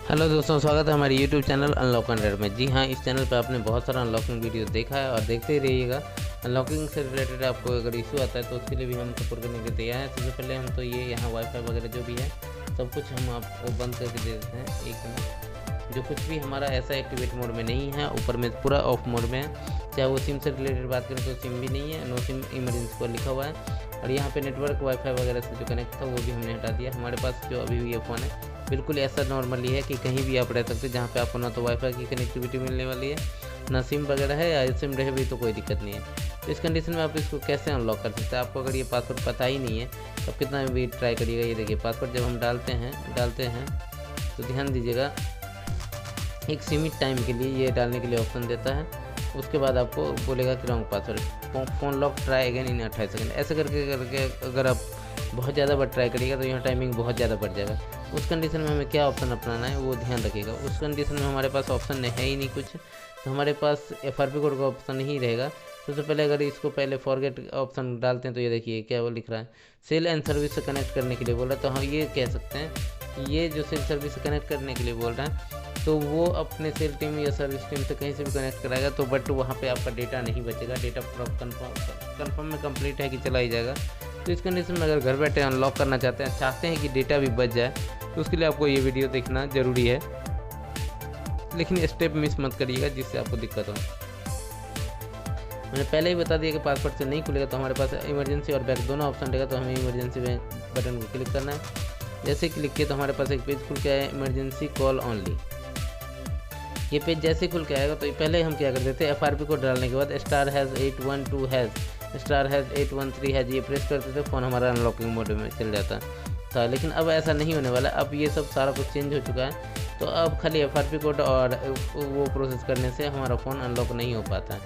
Hello दोस्तों, स्वागत है हमारे YouTube चैनल अनलॉक 100 में। जी हाँ, इस चैनल पे आपने बहुत सारा अनलॉकिंग वीडियो देखा है और देखते ही रहिएगा। अनलॉकिंग से रिलेटेड आपको अगर इशू आता है तो उसके लिए भी हम सपोर्ट करने के लिए तैयार हैं। सबसे पहले हम तो ये यहाँ वाईफाई वगैरह जो भी है सब कुछ हम आपको बंद करके दे देते हैं। एक मिनट, जो कुछ भी हमारा ऐसा एक्टिवेट मोड में नहीं है, ऊपर में पूरा ऑफ मोड में है। चाहे वो सिम से रिलेटेड बात करें तो सिम भी नहीं है, नो सिम इमरजेंसी पर लिखा हुआ है। और यहाँ पे नेटवर्क वाईफाई वगैरह से जो कनेक्ट था वो भी हमने हटा दिया। हमारे पास जो अभी भी ये फ़ोन है बिल्कुल ऐसा नॉर्मली है कि कहीं भी आप रह सकते हैं, जहाँ पे आपको ना तो वाईफाई की कनेक्टिविटी मिलने वाली है, ना सिम वगैरह है, या सिम रहे भी तो कोई दिक्कत नहीं है। तो इस कंडीशन में आप इसको कैसे अनलॉक कर सकते हैं? आपको अगर ये पासवर्ड पता ही नहीं है तो कितना भी ट्राई करिएगा। ये देखिए, पासवर्ड जब हम डालते हैं तो ध्यान दीजिएगा, एक सीमित टाइम के लिए ये डालने के लिए ऑप्शन देता है। उसके बाद आपको बोलेगा कि wrong password, phone lock try again in 28 second. ऐसे करके अगर आप बहुत ज़्यादा बार ट्राई करिएगा तो यहाँ टाइमिंग बहुत ज़्यादा बढ़ जाएगा। उस कंडीशन में हमें क्या ऑप्शन अपनाना है वो ध्यान रखिएगा। उस कंडीशन में हमारे पास ऑप्शन है ही नहीं कुछ, तो हमारे पास FRP कोड का ऑप्शन ही रहेगा। सबसे पहले अगर इसको पहले फॉरगेट ऑप्शन डालते हैं तो ये देखिए क्या वो लिख रहा है, सेल एंड सर्विस से कनेक्ट करने के लिए बोल रहा है। तो हम ये कह सकते हैं, ये जो सेल सर्विस से कनेक्ट करने के लिए बोल रहा है तो वो अपने सेल टीम या सर्विस टीम से कहीं से भी कनेक्ट कराएगा, तो बट वहाँ पे आपका डेटा नहीं बचेगा। डेटा पूरा कन्फर्म में कंप्लीट है कि चला ही जाएगा। तो इस कंडीशन में अगर घर बैठे अनलॉक करना चाहते हैं कि डेटा भी बच जाए, तो उसके लिए आपको ये वीडियो देखना ज़रूरी है। लेकिन स्टेप मिस मत करिएगा जिससे आपको दिक्कत हो। मैंने पहले ही बता दिया कि पासवर्ड से नहीं खुलेगा, तो हमारे पास इमरजेंसी और बैक दोनों ऑप्शन रहेगा। तो हमें इमरजेंसी बटन को क्लिक करना है। जैसे क्लिक किया तो हमारे पास एक पेज खुल के आया, इमरजेंसी कॉल ओनली। ये पेज जैसे खुल के आएगा तो पहले हम क्या कर देते हैं, FRP कोड डालने के बाद *#812# *#813# ये प्रेस करते थे, फ़ोन हमारा अनलॉकिंग मोड में चल जाता था। लेकिन अब ऐसा नहीं होने वाला। अब ये सब सारा कुछ चेंज हो चुका है, तो अब खाली FRP कोड और वो प्रोसेस करने से हमारा फ़ोन अनलॉक नहीं हो पाता है।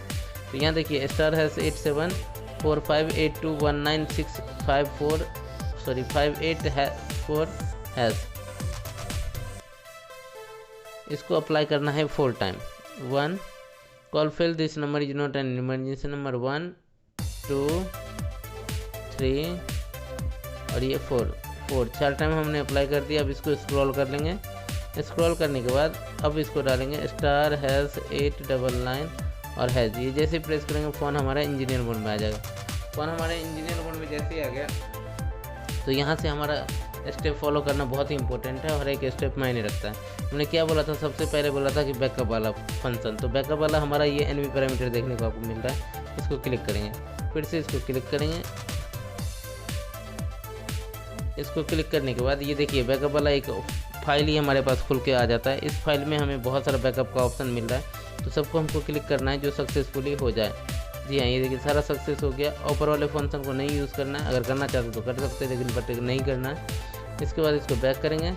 तो यहाँ देखिए *87458219654584#। इसको अप्लाई करना है 4 time. 1 call fail, this number is not an emergency number. 1 2 3 और ये 4 4 टाइम हमने अप्लाई कर दिया। अब इसको स्क्रॉल कर लेंगे। स्क्रॉल करने के बाद अब इसको डालेंगे *899 और हैज़। ये जैसे प्रेस करेंगे फ़ोन हमारा इंजीनियर मोड में आ जाएगा। फ़ोन हमारे इंजीनियर मोड में जैसे ही आ गया तो यहाँ से हमारा स्टेप फॉलो करना बहुत ही इंपॉर्टेंट है और एक स्टेप मायने रखता है। हमने क्या बोला था, सबसे पहले बोला था कि बैकअप वाला फंक्शन। तो बैकअप वाला हमारा ये NV पैरामीटर देखने को आपको मिल रहा है। इसको क्लिक करेंगे, फिर से इसको क्लिक करेंगे। इसको क्लिक करने के बाद ये देखिए बैकअप वाला एक फाइल ही हमारे पास खुल के आ जाता है। इस फाइल में हमें बहुत सारा बैकअप का ऑप्शन मिल रहा है, तो सबको हमको क्लिक करना है जो सक्सेसफुली हो जाए। जी हाँ, ये देखिए सारा सक्सेस हो गया। ऊपर वाले फंक्शन को नहीं यूज़ करना है, अगर करना चाहते तो कर सकते हैं, लेकिन बट नहीं करना है। इसके बाद इसको बैक करेंगे,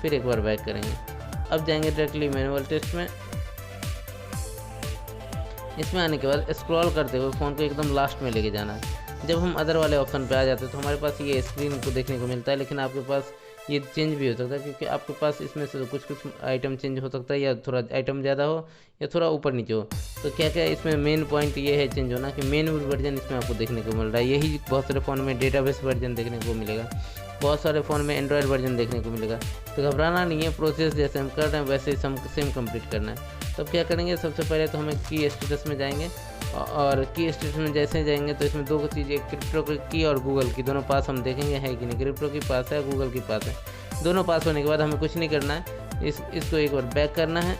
फिर एक बार बैक करेंगे। अब जाएंगे डायरेक्टली मैनुअल टेस्ट में। इसमें आने के बाद स्क्रॉल करते हुए फ़ोन को एकदम लास्ट में लेके जाना है। जब हम अदर वाले ऑप्शन पे आ जाते हैं तो हमारे पास ये स्क्रीन को देखने को मिलता है, लेकिन आपके पास ये चेंज भी हो सकता है, क्योंकि आपके पास इसमें से कुछ आइटम चेंज हो सकता है, या थोड़ा आइटम ज़्यादा हो या थोड़ा ऊपर नीचे हो। तो क्या क्या इसमें मेन पॉइंट ये है चेंज होना कि मेन वर्जन इसमें आपको देखने को मिल रहा है। यही बहुत सारे फ़ोन में डेटाबेस वर्जन देखने को मिलेगा, बहुत सारे फ़ोन में एंड्रॉयड वर्जन देखने को मिलेगा। तो घबराना नहीं है, प्रोसेस जैसे हम कर रहे हैं वैसे ही सेम कंप्लीट करना है। तब क्या करेंगे, सबसे पहले तो हमें की स्टेटस में जाएंगे, और की स्टेटस में जैसे जाएंगे तो इसमें दो चीज़ें, क्रिप्टो की और गूगल की, दोनों पास हम देखेंगे है कि नहीं। क्रिप्टो की पास है, गूगल की पास है। दोनों पास होने के बाद हमें कुछ नहीं करना है, इसको एक बार बैक करना है।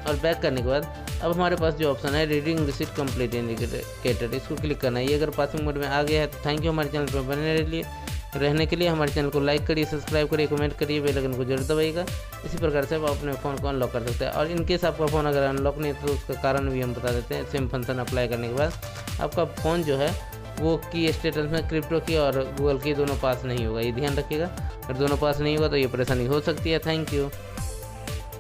और बैक करने के बाद अब हमारे पास जो ऑप्शन है रीडिंग रिसीट कंप्लीट इंडिकेटर, इसको क्लिक करना है। ये अगर पासिंग मोड में आ गया है तो थैंक यू हमारे चैनल पर बने रहने के लिए। हमारे चैनल को लाइक करिए, सब्सक्राइब करिए, कमेंट करिए, बेल आइकन को जरूर दबाइएगा। इसी प्रकार से आप अपने फ़ोन को अनलॉक कर सकते हैं। और इनकेस आपका फ़ोन अगर अनलॉक नहीं है तो उसका कारण भी हम बता देते हैं। सेम फंक्शन अप्लाई करने के बाद आपका फ़ोन जो है वो की स्टेटस में क्रिप्टो की और गूगल की दोनों पास नहीं होगा, ये ध्यान रखिएगा। अगर दोनों पास नहीं होगा तो ये परेशानी हो सकती है। Thank you.